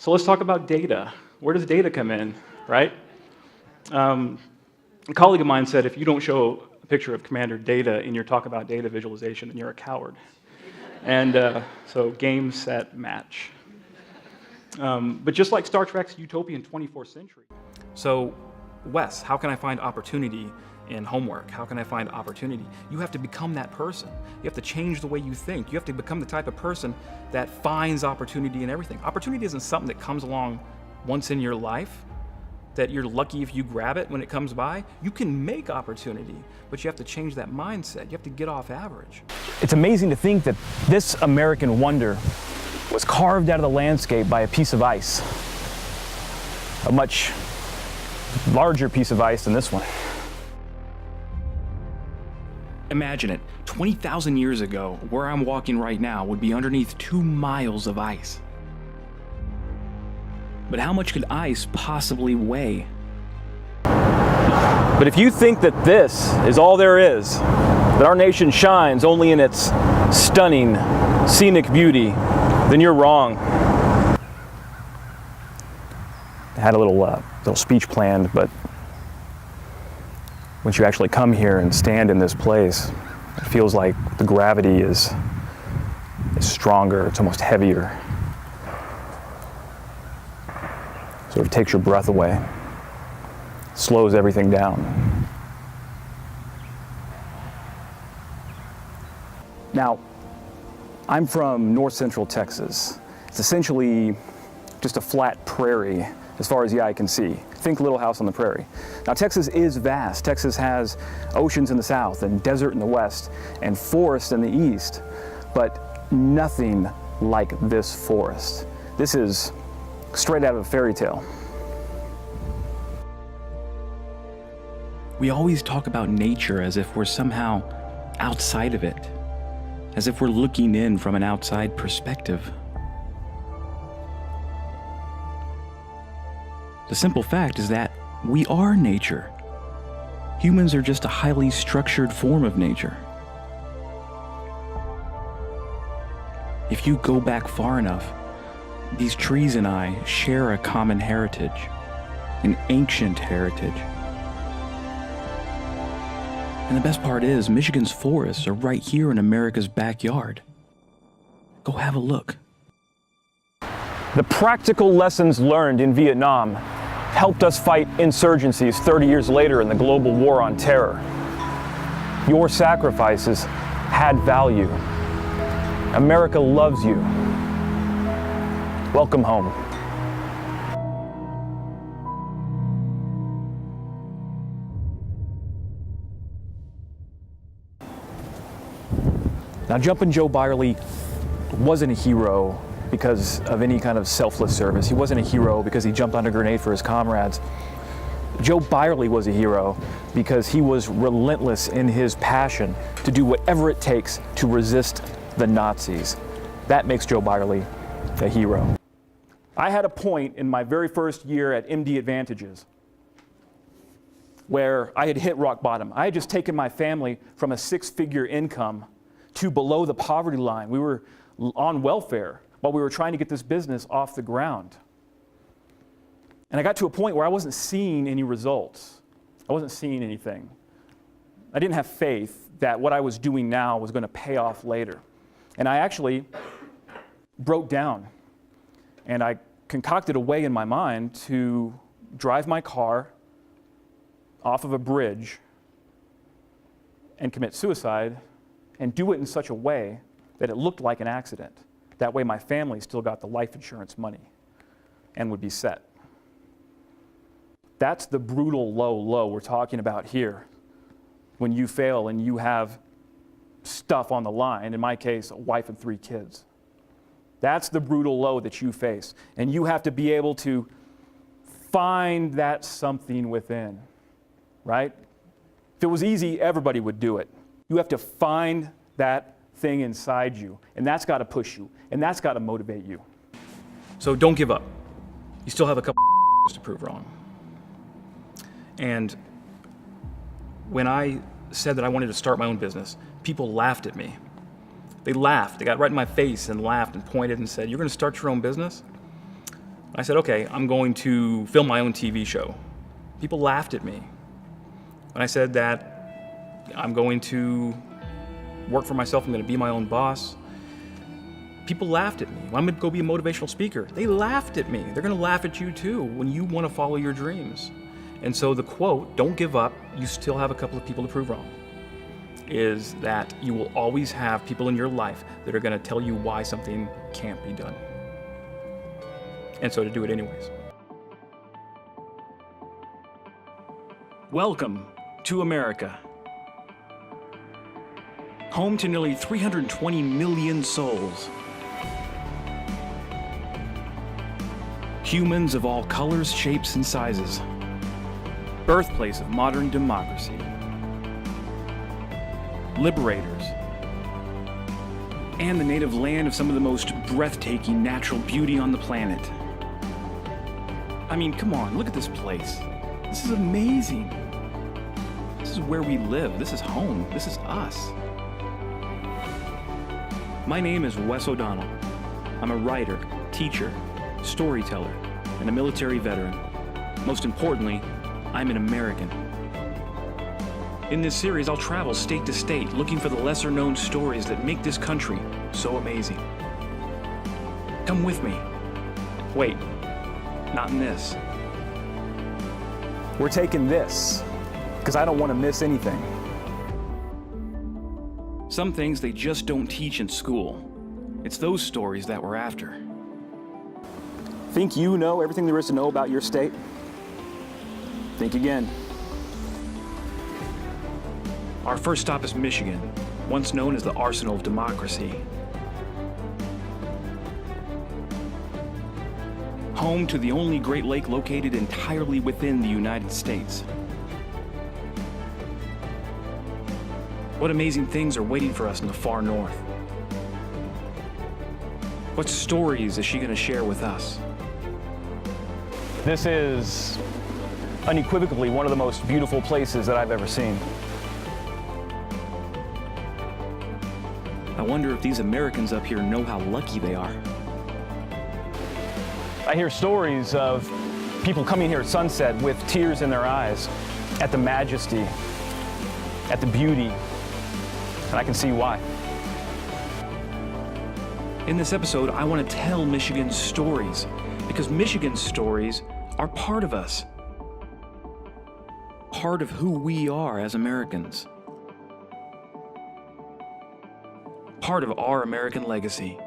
So let's talk about data. Where does data come in, right? A colleague of mine said, if you don't show a picture of Commander Data in your talk about data visualization, then you're a coward. And so game, set, match. But just like Star Trek's utopian 24th century. So, Wes, how can I find opportunity in homework? How can I find opportunity? You have to become that person. You have to change the way you think. You have to become the type of person that finds opportunity in everything. Opportunity isn't something that comes along once in your life, that you're lucky if you grab it when it comes by. You can make opportunity, but you have to change that mindset. You have to get off average. It's amazing to think that this American wonder was carved out of the landscape by a piece of ice. A much larger piece of ice than this one. Imagine it, 20,000 years ago, where I'm walking right now would be underneath 2 miles of ice. But how much could ice possibly weigh? But if you think that this is all there is, that our nation shines only in its stunning, scenic beauty, then you're wrong. I had a little speech planned, but once you actually come here and stand in this place, it feels like the gravity is stronger, it's almost heavier. Sort of takes your breath away, slows everything down. Now, I'm from north central Texas. It's essentially just a flat prairie as far as the eye can see. Think Little House on the Prairie. Now, Texas is vast. Texas has oceans in the south and desert in the west and forest in the east, but nothing like this forest. This is straight out of a fairy tale. We always talk about nature as if we're somehow outside of it, as if we're looking in from an outside perspective. The simple fact is that we are nature. Humans are just a highly structured form of nature. If you go back far enough, these trees and I share a common heritage, an ancient heritage. And the best part is, Michigan's forests are right here in America's backyard. Go have a look. The practical lessons learned in Vietnam helped us fight insurgencies 30 years later in the global war on terror. Your sacrifices had value. America loves you. Welcome home. Now, Jumpin' Joe Byerly wasn't a hero because of any kind of selfless service. He wasn't a hero because he jumped on a grenade for his comrades. Joe Byerly was a hero because he was relentless in his passion to do whatever it takes to resist the Nazis. That makes Joe Byerly a hero. I had a point in my very first year at MD Advantages where I had hit rock bottom. I had just taken my family from a 6-figure income to below the poverty line. We were on welfare while we were trying to get this business off the ground. And I got to a point where I wasn't seeing any results. I wasn't seeing anything. I didn't have faith that what I was doing now was going to pay off later. And I actually broke down. And I concocted a way in my mind to drive my car off of a bridge and commit suicide, and do it in such a way that it looked like an accident. That way my family still got the life insurance money and would be set. That's the brutal low we're talking about here. When you fail and you have stuff on the line, in my case, a wife and 3 kids. That's the brutal low that you face. And you have to be able to find that something within, right? If it was easy, everybody would do it. You have to find that thing inside you, and that's got to push you, and that's got to motivate you. So don't give up. You still have a couple to prove wrong. And when I said that I wanted to start my own business, people laughed at me. They laughed. They got right in my face and laughed and pointed and said, "You're going to start your own business?" I said, okay, I'm going to film my own TV show. People laughed at me. When I said that I'm going to work for myself, I'm going to be my own boss, people laughed at me. When I'm going to go be a motivational speaker, they laughed at me. They're going to laugh at you too when you want to follow your dreams. And so the quote, don't give up, you still have a couple of people to prove wrong, is that you will always have people in your life that are going to tell you why something can't be done. And so to do it anyways. Welcome to America. Home to nearly 320 million souls. Humans of all colors, shapes, and sizes. Birthplace of modern democracy. Liberators. And the native land of some of the most breathtaking natural beauty on the planet. I mean, come on, look at this place. This is amazing. This is where we live. This is home. This is us. My name is Wes O'Donnell. I'm a writer, teacher, storyteller, and a military veteran. Most importantly, I'm an American. In this series, I'll travel state to state looking for the lesser-known stories that make this country so amazing. Come with me. Wait, not in this. We're taking this because I don't want to miss anything. Some things they just don't teach in school. It's those stories that we're after. Think you know everything there is to know about your state? Think again. Our first stop is Michigan, once known as the Arsenal of Democracy. Home to the only Great Lake located entirely within the United States. What amazing things are waiting for us in the far north? What stories is she going to share with us? This is unequivocally one of the most beautiful places that I've ever seen. I wonder if these Americans up here know how lucky they are. I hear stories of people coming here at sunset with tears in their eyes at the majesty, at the beauty, and I can see why. In this episode, I want to tell Michigan's stories because Michigan's stories are part of us. Part of who we are as Americans. Part of our American legacy.